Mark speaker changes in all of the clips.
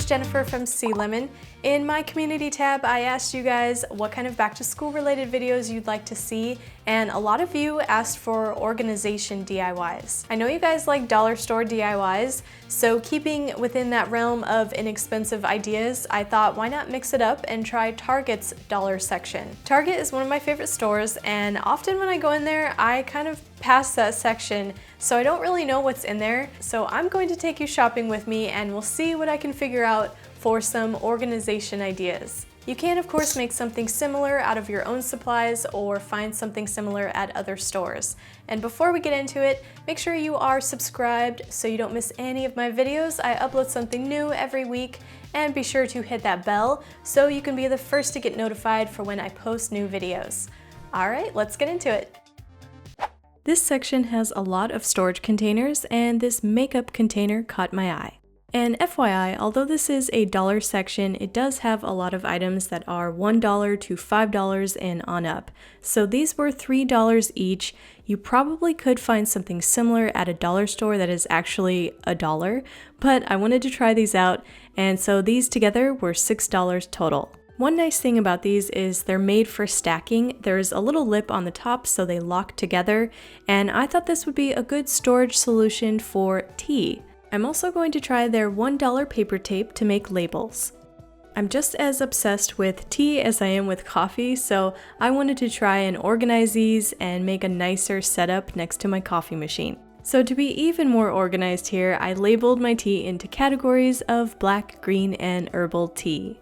Speaker 1: Jennifer from heysealemon. In my community tab, I asked you guys what kind of back to school related videos you'd like to see, and a lot of you asked for organization DIYs. I know you guys like dollar store DIYs, so keeping within that realm of inexpensive ideas, I thought why not mix it up and try Target's dollar section. Target is one of my favorite stores, and often when I go in there, I kind of pass that section, so I don't really know what's in there. So I'm going to take you shopping with me and we'll see what I can figure out for some organization ideas. You can of course make something similar out of your own supplies or find something similar at other stores. And before we get into it, make sure you are subscribed so you don't miss any of my videos. I upload something new every week, and be sure to hit that bell so you can be the first to get notified for when I post new videos. All right, let's get into it. This section has a lot of storage containers, and this makeup container caught my eye. And FYI, although this is a dollar section, it does have a lot of items that are $1 to $5 and on up. So these were $3 each. You probably could find something similar at a dollar store that is actually $1, but I wanted to try these out, and so these together were $6 total. One nice thing about these is they're made for stacking. There's a little lip on the top so they lock together, and I thought this would be a good storage solution for tea. I'm also going to try their $1 paper tape to make labels. I'm just as obsessed with tea as I am with coffee, so I wanted to try and organize these and make a nicer setup next to my coffee machine. So to be even more organized here, I labeled my tea into categories of black, green, and herbal tea.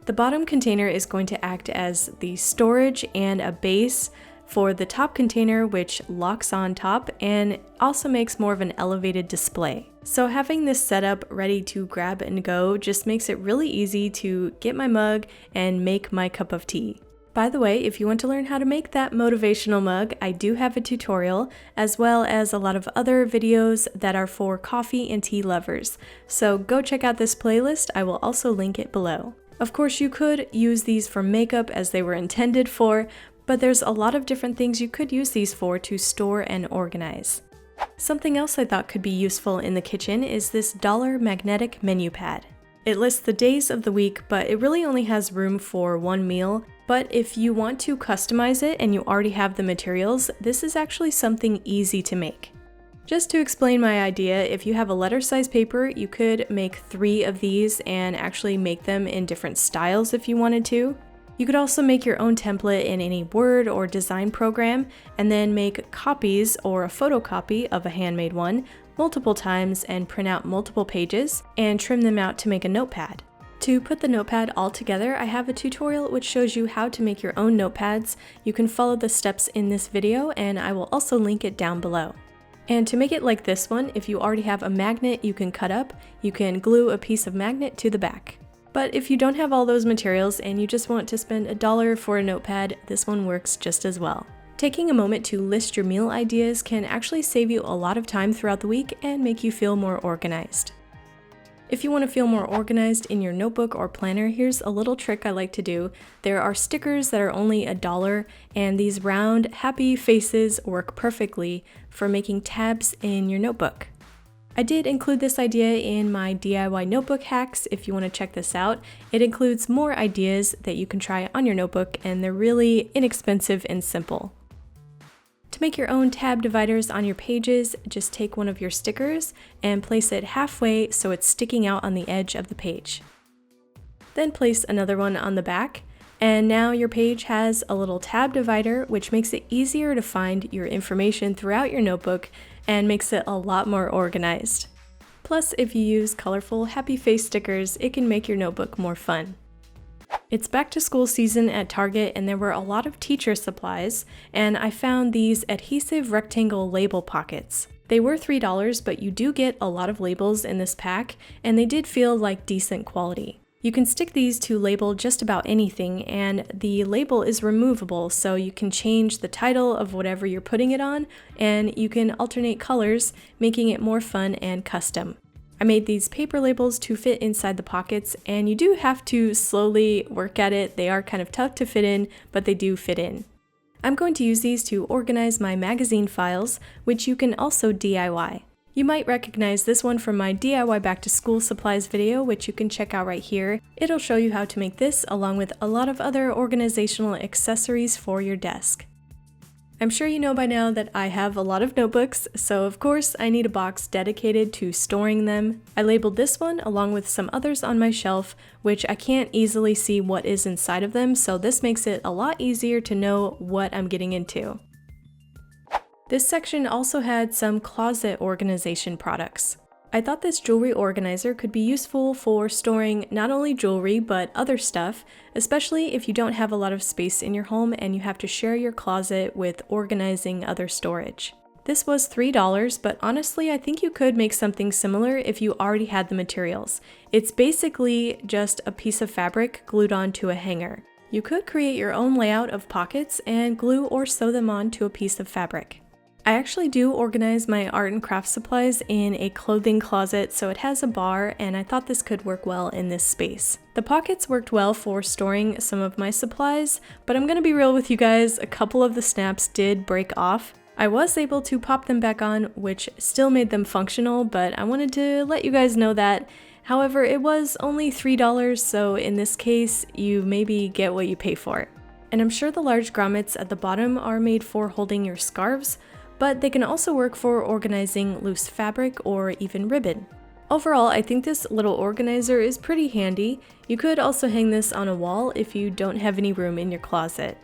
Speaker 1: The bottom container is going to act as the storage and a base for the top container, which locks on top and also makes more of an elevated display. So having this setup ready to grab and go just makes it really easy to get my mug and make my cup of tea. By the way, if you want to learn how to make that motivational mug, I do have a tutorial, as well as a lot of other videos that are for coffee and tea lovers. So go check out this playlist, I will also link it below. Of course, you could use these for makeup as they were intended for, but there's a lot of different things you could use these for to store and organize. Something else I thought could be useful in the kitchen is this dollar magnetic menu pad. It lists the days of the week, but it really only has room for one meal. But if you want to customize it and you already have the materials, this is actually something easy to make. Just to explain my idea, if you have a letter size paper, you could make 3 of these and actually make them in different styles if you wanted to. You could also make your own template in any Word or design program, and then make copies or a photocopy of a handmade one multiple times and print out multiple pages and trim them out to make a notepad. To put the notepad all together, I have a tutorial which shows you how to make your own notepads. You can follow the steps in this video, and I will also link it down below. And to make it like this one, if you already have a magnet you can cut up, you can glue a piece of magnet to the back. But if you don't have all those materials and you just want to spend $1 for a notepad, this one works just as well. Taking a moment to list your meal ideas can actually save you a lot of time throughout the week and make you feel more organized. If you want to feel more organized in your notebook or planner, here's a little trick I like to do. There are stickers that are only $1, and these round, happy faces work perfectly for making tabs in your notebook. I did include this idea in my DIY notebook hacks if you want to check this out. It includes more ideas that you can try on your notebook, and they're really inexpensive and simple. To make your own tab dividers on your pages, just take one of your stickers and place it halfway so it's sticking out on the edge of the page. Then place another one on the back, and now your page has a little tab divider, which makes it easier to find your information throughout your notebook and makes it a lot more organized. Plus, if you use colorful happy face stickers, it can make your notebook more fun. It's back to school season at Target, and there were a lot of teacher supplies, and I found these adhesive rectangle label pockets. They were $3, but you do get a lot of labels in this pack, and they did feel like decent quality. You can stick these to label just about anything, and the label is removable, so you can change the title of whatever you're putting it on, and you can alternate colors, making it more fun and custom. I made these paper labels to fit inside the pockets, and you do have to slowly work at it. They are kind of tough to fit in, but they do fit in. I'm going to use these to organize my magazine files, which you can also DIY. You might recognize this one from my DIY back to school supplies video, which you can check out right here. It'll show you how to make this along with a lot of other organizational accessories for your desk. I'm sure you know by now that I have a lot of notebooks, so of course I need a box dedicated to storing them. I labeled this one along with some others on my shelf, which I can't easily see what is inside of them, so this makes it a lot easier to know what I'm getting into. This section also had some closet organization products. I thought this jewelry organizer could be useful for storing not only jewelry but other stuff, especially if you don't have a lot of space in your home and you have to share your closet with organizing other storage. This was $3, but honestly I think you could make something similar if you already had the materials. It's basically just a piece of fabric glued onto a hanger. You could create your own layout of pockets and glue or sew them onto a piece of fabric. I actually do organize my art and craft supplies in a clothing closet, so it has a bar, and I thought this could work well in this space. The pockets worked well for storing some of my supplies, but I'm gonna be real with you guys, a couple of the snaps did break off. I was able to pop them back on, which still made them functional, but I wanted to let you guys know that. However, it was only $3, so in this case, you maybe get what you pay for. And I'm sure the large grommets at the bottom are made for holding your scarves, but they can also work for organizing loose fabric or even ribbon. Overall, I think this little organizer is pretty handy. You could also hang this on a wall if you don't have any room in your closet.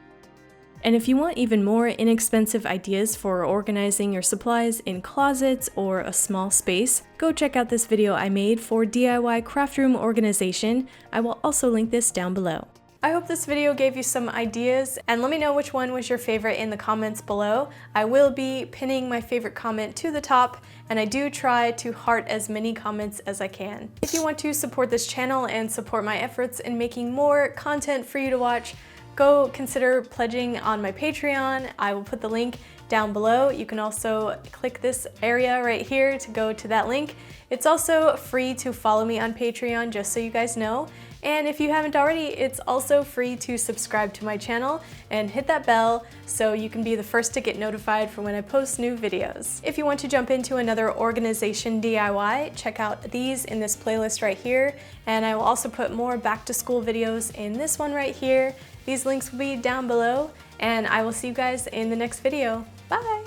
Speaker 1: And if you want even more inexpensive ideas for organizing your supplies in closets or a small space, go check out this video I made for DIY craft room organization. I will also link this down below. I hope this video gave you some ideas, and let me know which one was your favorite in the comments below. I will be pinning my favorite comment to the top, and I do try to heart as many comments as I can. If you want to support this channel and support my efforts in making more content for you to watch, go consider pledging on my Patreon. I will put the link down below. You can also click this area right here to go to that link. It's also free to follow me on Patreon, just so you guys know. And if you haven't already, it's also free to subscribe to my channel and hit that bell so you can be the first to get notified for when I post new videos. If you want to jump into another organization DIY, check out these in this playlist right here. And I will also put more back to school videos in this one right here. These links will be down below, and I will see you guys in the next video. Bye!